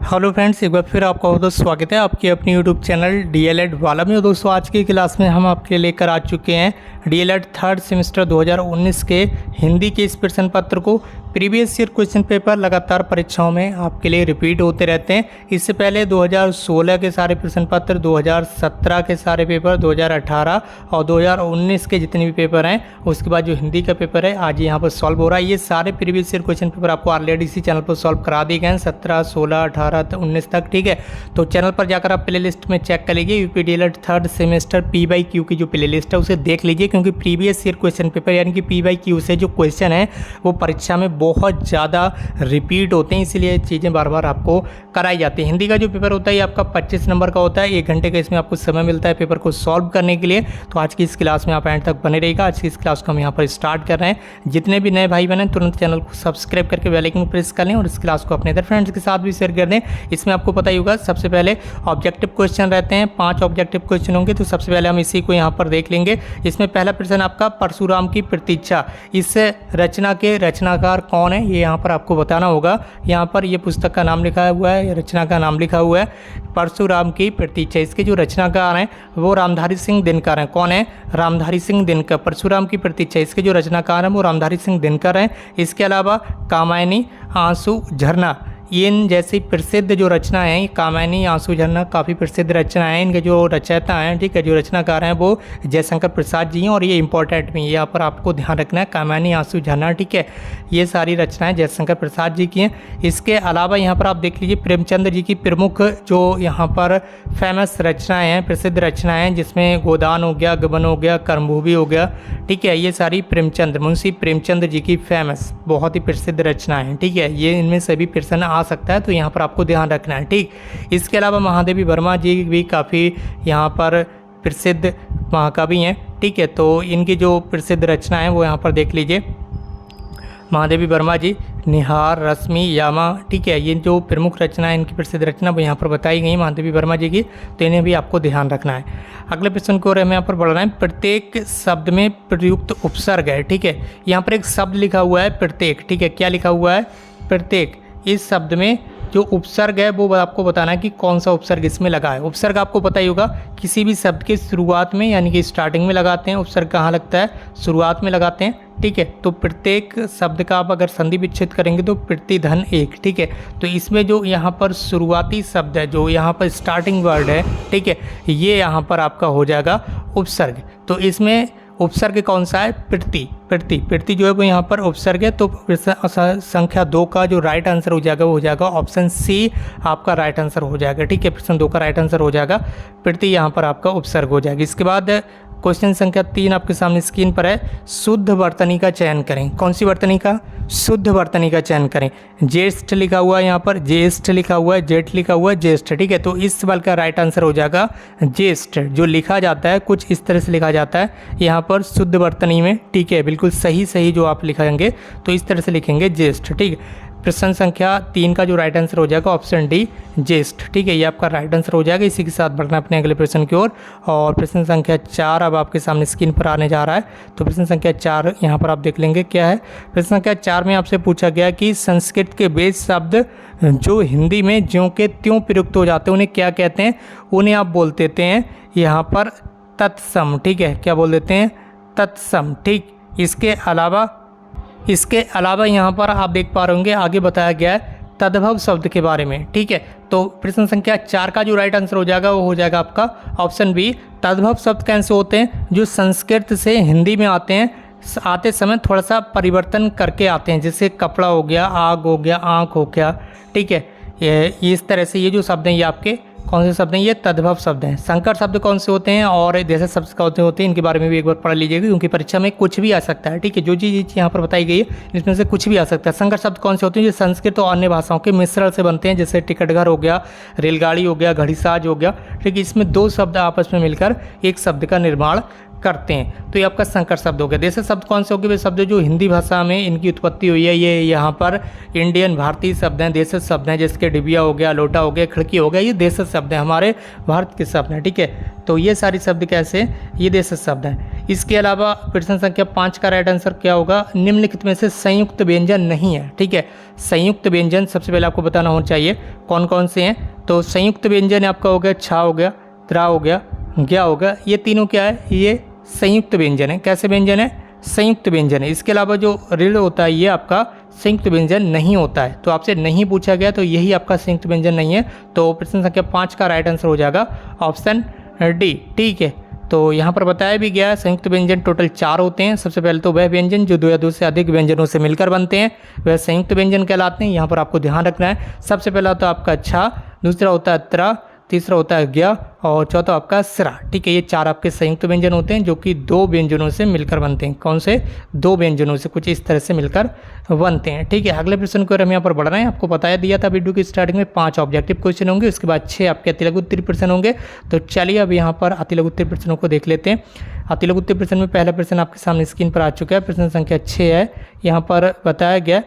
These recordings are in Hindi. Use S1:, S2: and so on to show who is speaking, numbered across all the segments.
S1: हेलो फ्रेंड्स, एक बार फिर आपका बहुत स्वागत है आपके अपनी यूट्यूब चैनल डीएलएड वाला में। दोस्तों, आज की क्लास में हम आपके लेकर आ चुके हैं डीएलएड थर्ड सेमेस्टर 2019 के हिंदी के इस प्रश्न पत्र को। प्रीवियस ईयर क्वेश्चन पेपर लगातार परीक्षाओं में आपके लिए रिपीट होते रहते हैं। इससे पहले 2016 के सारे प्रश्न पत्र, 2017 के सारे पेपर, 2018 और 2019 के जितने भी पेपर हैं, उसके बाद जो हिंदी का पेपर है आज यहाँ पर सॉल्व हो रहा है। ये सारे प्रीवियस ईयर क्वेश्चन पेपर आपको ऑलरेडी इसी चैनल पर सॉल्व करा दिए गए हैं 17, 16, 18, 19 तक। ठीक है, तो चैनल पर जाकर आप प्ले लिस्ट में चेक कर लीजिए। UP DElEd third semester P/Q की जो प्ले लिस्ट है उसे देख लीजिए, क्योंकि प्रीवियस ईयर क्वेश्चन पेपर यानी कि P/Q से जो क्वेश्चन है वो परीक्षा में बहुत ज़्यादा रिपीट होते हैं, इसीलिए चीज़ें बार बार आपको कराई जाती है। हिंदी का जो पेपर होता है ये आपका 25 नंबर का होता है। 1 घंटे का इसमें आपको समय मिलता है पेपर को सॉल्व करने के लिए। तो आज की इस क्लास में आप एंड तक बने रहिएगा। आज की इस क्लास को हम यहाँ पर स्टार्ट कर रहे हैं। जितने भी नए भाई बने तुरंत चैनल को सब्सक्राइब करके बेल आइकन प्रेस कर लें और इस क्लास को अपने अदर फ्रेंड्स के साथ भी शेयर कर दें। इसमें आपको पता ही होगा सबसे पहले ऑब्जेक्टिव क्वेश्चन रहते हैं, 5 ऑब्जेक्टिव क्वेश्चन होंगे। तो सबसे पहले हम इसी को यहाँ पर देख लेंगे। इसमें पहला प्रश्न आपका परशुराम की प्रतीक्षा, इस रचना के रचनाकार कौन है ये यहाँ पर आपको बताना होगा। यहाँ पर ये पुस्तक का नाम लिखा हुआ है, रचना का नाम लिखा हुआ है परशुराम की प्रतीक्षा। इसके जो रचनाकार हैं वो रामधारी सिंह दिनकर हैं। कौन है? रामधारी सिंह दिनकर। परशुराम की प्रतीक्षा इसके जो रचनाकार हैं वो रामधारी सिंह दिनकर हैं। इसके अलावा कामायनी, आंसू, झरना, इन जैसी प्रसिद्ध जो रचनाएं हैं, कामायनी, आंसू, झरना काफ़ी प्रसिद्ध रचनाएं हैं। इनके जो रचयिता हैं, ठीक है, जो रचनाकार हैं वो जयशंकर प्रसाद जी हैं। और ये इंपॉर्टेंट भी है, यहाँ पर आपको ध्यान रखना है, कामायनी, आंसू, झरना, ठीक है, ये सारी रचनाएं जयशंकर प्रसाद जी की हैं। इसके अलावा यहाँ पर आप देख लीजिए प्रेमचंद जी की प्रमुख जो यहाँ पर फेमस रचनाएँ हैं, प्रसिद्ध रचनाएँ हैं, जिसमें गोदान हो गया, गबन हो गया, कर्मभूमि हो गया, ठीक है, ये सारी प्रेमचंद, मुंशी प्रेमचंद जी की फेमस बहुत ही प्रसिद्ध रचनाएँ हैं। ठीक है, ये इनमें से भी प्रश्न आ सकता है, तो यहाँ पर आपको ध्यान रखना है। ठीक, इसके अलावा महादेवी वर्मा जी भी काफ़ी यहाँ पर प्रसिद्ध महाकवि हैं। ठीक है, तो इनकी जो प्रसिद्ध रचना है वो यहाँ पर देख लीजिए। महादेवी वर्मा जी, निहार, रश्मि, यामा, ठीक है, ये जो प्रमुख रचना है इनकी प्रसिद्ध रचना वो यहाँ पर बताई गई महादेवी वर्मा जी की, तो इन्हें भी आपको ध्यान रखना है। अगले प्रश्न को हमें यहाँ पर बढ़ना है। प्रत्येक शब्द में प्रयुक्त उपसर्ग है। ठीक है, यहाँ पर एक शब्द लिखा हुआ है प्रत्येक। ठीक है, क्या लिखा हुआ है? प्रत्येक। इस शब्द में जो उपसर्ग है वो आपको बताना है कि कौन सा उपसर्ग इसमें लगा है। उपसर्ग आपको पता ही होगा, किसी भी शब्द के शुरुआत में यानी कि स्टार्टिंग में लगाते हैं। उपसर्ग कहाँ लगता है? शुरुआत में लगाते हैं। ठीक है, तो प्रत्येक शब्द का आप अगर संधि विच्छेद करेंगे तो प्रतिधन एक। ठीक है, तो इसमें जो यहाँ पर शुरुआती शब्द है, जो यहाँ पर स्टार्टिंग वर्ड है, ठीक है, ये यहाँ पर आपका हो जाएगा उपसर्ग। तो इसमें उपसर्ग कौन सा है? प्रति जो है वो यहाँ पर उपसर्ग है। तो संख्या 2 का जो राइट आंसर हो जाएगा वो हो जाएगा ऑप्शन सी, आपका राइट आंसर हो जाएगा। ठीक है, प्रश्न 2 का राइट आंसर हो जाएगा प्रति, यहाँ पर आपका उपसर्ग हो जाएगा। इसके बाद क्वेश्चन संख्या 3 आपके सामने स्क्रीन पर है। शुद्ध वर्तनी का चयन करें। कौन सी वर्तनी का? शुद्ध वर्तनी का चयन करें। ज्येष्ठ लिखा हुआ है, यहाँ पर ज्येष्ठ लिखा हुआ है, जेठ लिखा हुआ है, ज्येष्ठ। ठीक है, तो इस सवाल का राइट आंसर हो जाएगा ज्येष्ठ। जो लिखा जाता है कुछ इस तरह से लिखा जाता है यहाँ पर शुद्ध वर्तनी में। ठीक है, बिल्कुल सही जो आप लिखेंगे तो इस तरह से लिखेंगे ज्येष्ठ। ठीक है, प्रश्न संख्या 3 का जो राइट आंसर हो जाएगा ऑप्शन डी, ज्येष्ठ। ठीक है, ये आपका राइट आंसर हो जाएगा। इसी के साथ बढ़ना अपने अगले प्रश्न की ओर। और प्रश्न संख्या 4 अब आपके सामने स्क्रीन पर आने जा रहा है। तो प्रश्न संख्या 4 यहाँ पर आप देख लेंगे क्या है। प्रश्न संख्या 4 में आपसे पूछा गया कि संस्कृत के वेद शब्द जो हिंदी में ज्यों के त्यों प्रयुक्त हो जाते हैं उन्हें क्या कहते हैं? उन्हें आप बोल देते हैं यहाँ पर तत्सम। ठीक है, क्या बोल देते हैं? तत्सम। ठीक, इसके अलावा यहाँ पर आप देख पा रहे होंगे आगे बताया गया है तद्भव शब्द के बारे में। ठीक है, तो प्रश्न संख्या 4 का जो राइट आंसर हो जाएगा वो हो जाएगा आपका ऑप्शन बी। तद्भव शब्द कैसे होते हैं? जो संस्कृत से हिंदी में आते हैं, आते समय थोड़ा सा परिवर्तन करके आते हैं, जैसे कपड़ा हो गया, आग हो गया, आँख हो गया। ठीक है, ये इस तरह से ये जो शब्द हैं ये आपके कौन से शब्द हैं? ये तद्भव शब्द हैं। संकर शब्द कौन से होते हैं और जैसे शब्द कौन से होते हैं इनके बारे में भी एक बार पढ़ लीजिएगा, क्योंकि परीक्षा में कुछ भी आ सकता है। ठीक है, जो चीज़ यहाँ पर बताई गई है इसमें से कुछ भी आ सकता है। संकर शब्द कौन से होते हैं? जो संस्कृत और अन्य भाषाओं के मिश्रण से बनते हैं, जैसे टिकटघर हो गया, रेलगाड़ी हो गया, घड़ीसाज हो गया। ठीक है, इसमें 2 शब्द आपस में मिलकर एक शब्द का निर्माण करते हैं। तो ये आपका संकर शब्द हो गया। देशज शब्द कौन से हो गए? वे शब्द जो हिंदी भाषा में इनकी उत्पत्ति हुई है, ये यहाँ पर इंडियन भारतीय शब्द हैं, देशज शब्द हैं, जैसे डिबिया हो गया, लोटा हो गया, खिड़की हो गया, ये देशज शब्द हैं, हमारे भारत के शब्द हैं। ठीक है, तो ये सारी शब्द कैसे, ये देशज शब्द हैं। इसके अलावा प्रश्न संख्या 5 का राइट आंसर क्या होगा? निम्नलिखित में से संयुक्त व्यंजन नहीं है। ठीक है, संयुक्त व्यंजन सबसे पहले आपको बताना होना चाहिए कौन कौन से हैं। तो संयुक्त व्यंजन आपका हो गया छा हो गया, त्रा हो गया, ज्ञा हो गया, ये तीनों क्या है? ये संयुक्त व्यंजन है। कैसे व्यंजन है? संयुक्त व्यंजन है। इसके अलावा जो ऋण होता है ये आपका संयुक्त व्यंजन नहीं होता है। तो आपसे नहीं पूछा गया तो यही आपका संयुक्त व्यंजन नहीं है। तो प्रश्न संख्या 5 का राइट आंसर हो जाएगा ऑप्शन डी। ठीक है, तो यहाँ पर बताया भी गया है संयुक्त व्यंजन टोटल 4 होते हैं। सबसे पहले तो वह व्यंजन जो 2 या 2 से अधिक व्यंजनों से मिलकर बनते हैं वह संयुक्त व्यंजन कहलाते हैं। यहाँ पर आपको ध्यान रखना है। सबसे पहला तो आपका छा, दूसरा होता है त्रा, तीसरा होता है ज्ञा और चौथा आपका स्रा। ठीक है, ये 4 आपके संयुक्त व्यंजन होते हैं जो कि 2 व्यंजनों से मिलकर बनते हैं। कौन से? 2 व्यंजनों से कुछ इस तरह से मिलकर बनते हैं। ठीक है, अगले प्रश्न को हम यहाँ पर बढ़ रहे हैं। आपको बताया दिया था वीडियो की स्टार्टिंग में 5 ऑब्जेक्टिव क्वेश्चन होंगे, उसके बाद 6 आपके अतिलघु उत्तरीय प्रश्न होंगे। तो चलिए अब यहाँ पर अतिलघु उत्तरीय प्रश्नों को देख लेते हैं। अतिलघु उत्तरीय प्रश्न में पहला प्रश्न आपके सामने स्क्रीन पर आ चुका है। प्रश्न संख्या 6 है। यहाँ पर बताया गया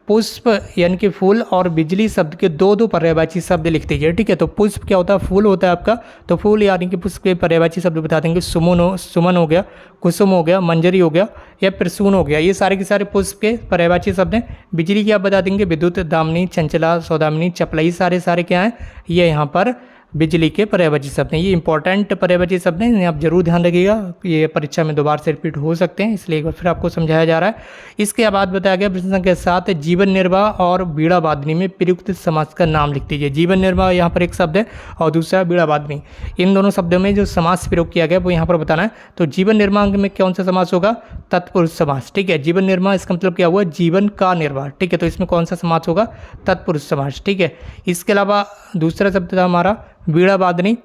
S1: पुष्प यानी कि फूल और बिजली शब्द के 2 पर्यायवाची शब्द लिख दीजिए। ठीक है, तो पुष्प क्या होता है? फूल होता है आपका। तो फूल यानी कि पुष्प के पर्यायवाची शब्द बता देंगे। सुमन हो गया, कुसुम हो गया, मंजरी हो गया या प्रसून हो गया, ये सारे के सारे पुष्प के पर्यायवाची शब्द हैं। बिजली की आप बता देंगे विद्युत, दामिनी, चंचला, सौदामिनी, चपला, ये सारे क्या हैं? ये यहाँ पर बिजली के पर्यायवाची शब्द हैं। ये इंपॉर्टेंट पर्यायवाची शब्द हैं, इन्हें आप जरूर ध्यान रखिएगा। ये परीक्षा में 2 बार से रिपीट हो सकते हैं, इसलिए एक बार फिर आपको समझाया जा रहा है। इसके बाद बताया गया प्रश्न संख्या 7 जीवन निर्वाह और बीड़ा वादनी में प्रयुक्त समास का नाम लिख दीजिए। जीवन निर्वाह यहाँ पर एक शब्द है और दूसरा बीड़ा वादनी। इन दोनों शब्दों में जो समास प्रयोग किया गया वो यहाँ पर बताना है। तो जीवन निर्वाह में कौन सा समास होगा? तत्पुरुष समास। ठीक है, जीवन निर्वाह इसका मतलब क्या हुआ? जीवन का निर्वाह। ठीक है, तो इसमें कौन सा समास होगा? तत्पुरुष समास। ठीक है, इसके अलावा दूसरा शब्द था हमारा बीड़ा वादनी।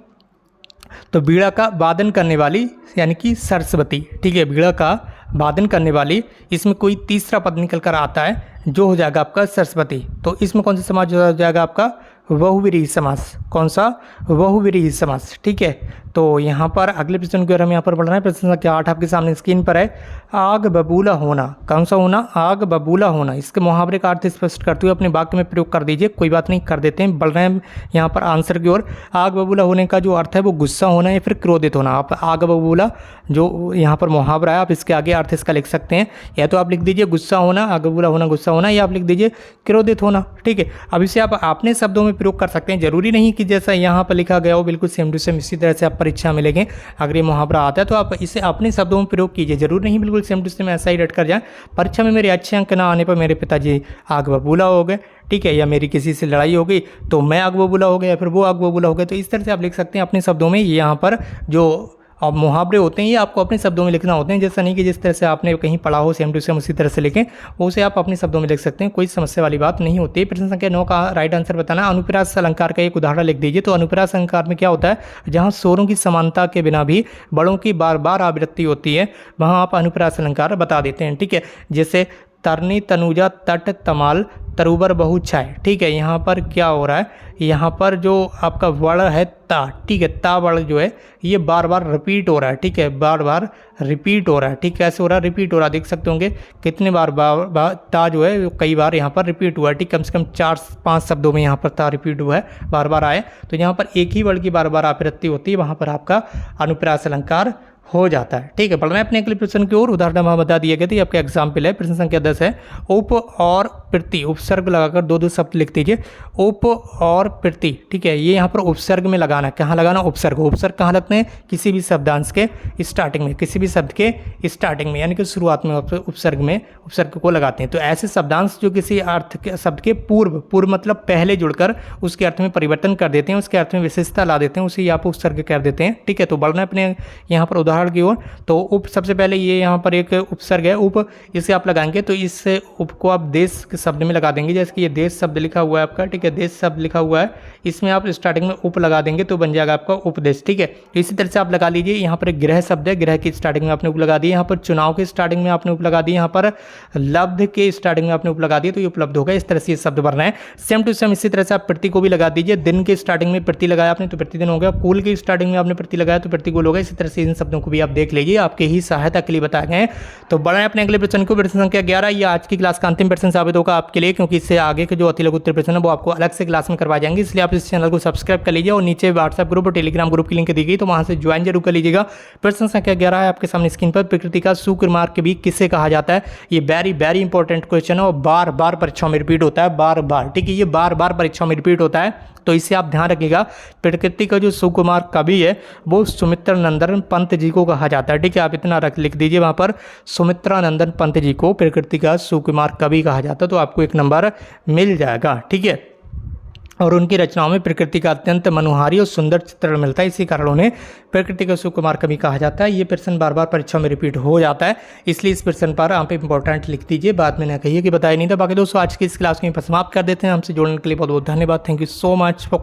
S1: तो बीड़ा का वादन करने वाली यानी कि सरस्वती। ठीक है, बीड़ा का वादन करने वाली, इसमें कोई तीसरा पद निकल कर आता है जो हो जाएगा आपका सरस्वती। तो इसमें कौन सा समास हो जाएगा आपका? बहुव्रीहि समास। कौन सा? बहुव्रीहि समास। ठीक है, तो यहाँ पर अगले प्रश्न की ओर हम यहाँ पर बढ़ रहे हैं। प्रश्न संख्या 8 आपके सामने स्क्रीन पर है। आग बबूला होना, कौन सा होना? आग बबूला होना। इसके मुहावरे का अर्थ स्पष्ट करते हुए अपने वाक्य में प्रयोग कर दीजिए। कोई बात नहीं, कर देते हैं। बढ़ रहे हैं यहाँ पर आंसर की ओर। आग बबूला होने का जो अर्थ है वो गुस्सा होना या फिर क्रोधित होना। आप आग बबूला जो यहाँ पर मुहावरा है, आप इसके आगे अर्थ इसका लिख सकते हैं। या तो आप लिख दीजिए गुस्सा होना, आग बबूला होना गुस्सा होना, या आप लिख दीजिए क्रोधित होना। ठीक है, अब इसे आप अपने शब्दों में प्रयोग कर सकते हैं। जरूरी नहीं कि जैसा यहाँ पर लिखा गया हो बिल्कुल सेम टू सेम इसी तरह से आप परीक्षा में लिखें। अगर ये मुहावरा आता है तो आप इसे अपने शब्दों में प्रयोग कीजिए। जरूरी नहीं बिल्कुल सेम टू सेम ऐसा ही रट कर जाए। परीक्षा में मेरे अच्छे अंक ना आने पर मेरे पिताजी आग बबूला हो गए। ठीक है, या मेरी किसी से लड़ाई हो गई तो मैं आग बबूला हो गया या फिर वो आग बबूला हो गया। तो इस तरह से आप लिख सकते हैं अपने शब्दों में। यहाँ पर जो अब मुहावरे होते हैं ये आपको अपने शब्दों में लिखना होते हैं। जैसा नहीं कि जिस तरह से आपने कहीं पढ़ा हो सेम टू सेम उसी तरह से लिखें, उसे आप अपने शब्दों में लिख सकते हैं। कोई समस्या वाली बात नहीं होती। प्रश्न संख्या 9 का राइट आंसर बताना। अनुप्रास अलंकार का एक उदाहरण लिख दीजिए। तो अनुप्रास अलंकार में क्या होता है? जहाँ स्वरों की समानता के बिना भी बड़ों की बार बार आवृत्ति होती है, वहाँ आप अनुप्रास अलंकार बता देते हैं। ठीक है, जैसे तरनी, तनुजा, तट, तमाल, तरुबर, बहु, छाय। ठीक है, यहाँ पर क्या हो रहा है? यहाँ पर जो आपका वर्ण है ता, ठीक है, ता वर्ण जो है ये बार बार रिपीट हो रहा है। ठीक है, बार बार रिपीट हो रहा है। ठीक, कैसे हो रहा है? रिपीट हो रहा है। देख सकते होंगे कितने बार ता जो है कई बार यहाँ पर रिपीट हुआ है। ठीक, कम से कम 4-5 शब्दों में यहाँ पर ता रिपीट हुआ है, बार बार आए। तो यहाँ पर एक ही वर्ण की बार बार आवृत्ति होती है, वहाँ पर आपका अनुप्रास अलंकार हो जाता है। ठीक है, बढ़ना है अपने अगले प्रश्न की ओर। उदाहरण वहाँ बता दिए गए थे, आपका एग्जाम्पल है। प्रश्न संख्या 10 है। उप और प्रति, उपसर्ग लगाकर 2 शब्द लिख दीजिए। उप और प्रति। ठीक है, ये यहाँ पर उपसर्ग में लगाना है। कहाँ लगाना? उपसर्ग। उपसर्ग कहाँ लगते हैं? किसी भी शब्दांश के स्टार्टिंग में, किसी भी शब्द के स्टार्टिंग में यानी कि शुरुआत में उपसर्ग में उपसर्ग को लगाते हैं। तो ऐसे शब्दांश जो किसी अर्थ के शब्द के पूर्व मतलब पहले जुड़कर उसके अर्थ में परिवर्तन कर देते हैं, उसके अर्थ में विशेषता ला देते हैं, उसे आप उपसर्ग कर देते हैं। ठीक है, तो बढ़ना है अपने यहाँ पर उदाहरण की ओर। तो उप, सबसे पहले ये यहाँ पर एक उपसर्ग है उप, इसे आप लगाएंगे तो इस उप को आप देश के शब्द में लगा देंगे। जैसे कि ये देश शब्द लिखा हुआ है आपका, ठीक है, देश शब्द लिखा हुआ है, इसमें आप स्टार्टिंग में उप लगा देंगे तो बन जाएगा आपका उपदेश। ठीक है, इसी तरह से आप लगा लीजिए। यहाँ पर एक गृह शब्द है, गृह की स्टार्टिंग में आपने उप लगा दिया। यहाँ पर चुनाव के स्टार्टिंग में आपने उप लगा दिया। यहाँ पर लब्ध के स्टार्टिंग में आपने उप लगा दिया तो ये उपलब्ध होगा। इस तरह से ये शब्द बनना है। सेम टू सेम इसी तरह से आप प्रति को भी लगा दीजिए। दिन के स्टार्टिंग में प्रति लगाया आपने तो प्रतिदिन हो गया। कुल के स्टार्टिंग में आपने प्रति लगाया तो प्रतिकूल होगा। इसी तरह से इन शब्दों को भी आप देख लीजिए, आपके ही सहायता के लिए बताए गए हैं। तो बढ़ाएं अपने अगले प्रश्न को। प्रश्न संख्या 11, ये आज की क्लास का अंतिम प्रश्न साबित होगा आपके लिए, क्योंकि इससे आगे के जो अति लघु उत्तर प्रश्न है वो आपको अलग से क्लास में करवाए जाएंगे। इसलिए आप इस चैनल को सब्सक्राइब कर लीजिए और नीचे व्हाट्सएप ग्रुप और टेलीग्राम ग्रुप की लिंक दी गई, तो वहां से ज्वाइन जरूर कर लीजिएगा। प्रश्न संख्या 11 है आपके सामने स्क्रीन पर, प्रकृति का शुक्रमार्ग भी किसे कहा जाता है। ये वेरी वेरी इंपॉर्टेंट क्वेश्चन है और बार बार परीक्षा में रिपीट होता है, बार बार, ठीक है, ये बार बार परीक्षा में रिपीट होता है, तो इसे आप ध्यान रखिएगा। प्रकृति का जो सुकुमार कवि है वो सुमित्रा नंदन पंत जी को कहा जाता है, ठीक है, आप इतना लिख दीजिए वहाँ पर, सुमित्रा नंदन पंत जी को प्रकृति का सुकुमार कवि कहा जाता है, तो आपको 1 नंबर मिल जाएगा, ठीक है। और उनकी रचनाओं में प्रकृति का अत्यंत मनोहारी और सुंदर चित्रण मिलता है, इसी कारण उन्हें प्रकृति का सुकुमार कवि कहा जाता है। ये प्रश्न बार बार परीक्षा में रिपीट हो जाता है, इसलिए इस प्रश्न पर आप इंपॉर्टेंट लिख दीजिए, बाद में ना कहिए कि बताया नहीं था। बाकी दोस्तों आज की इस क्लास को समाप्त कर देते हैं। हमसे जुड़ने के लिए बहुत बहुत धन्यवाद। Thank you so much for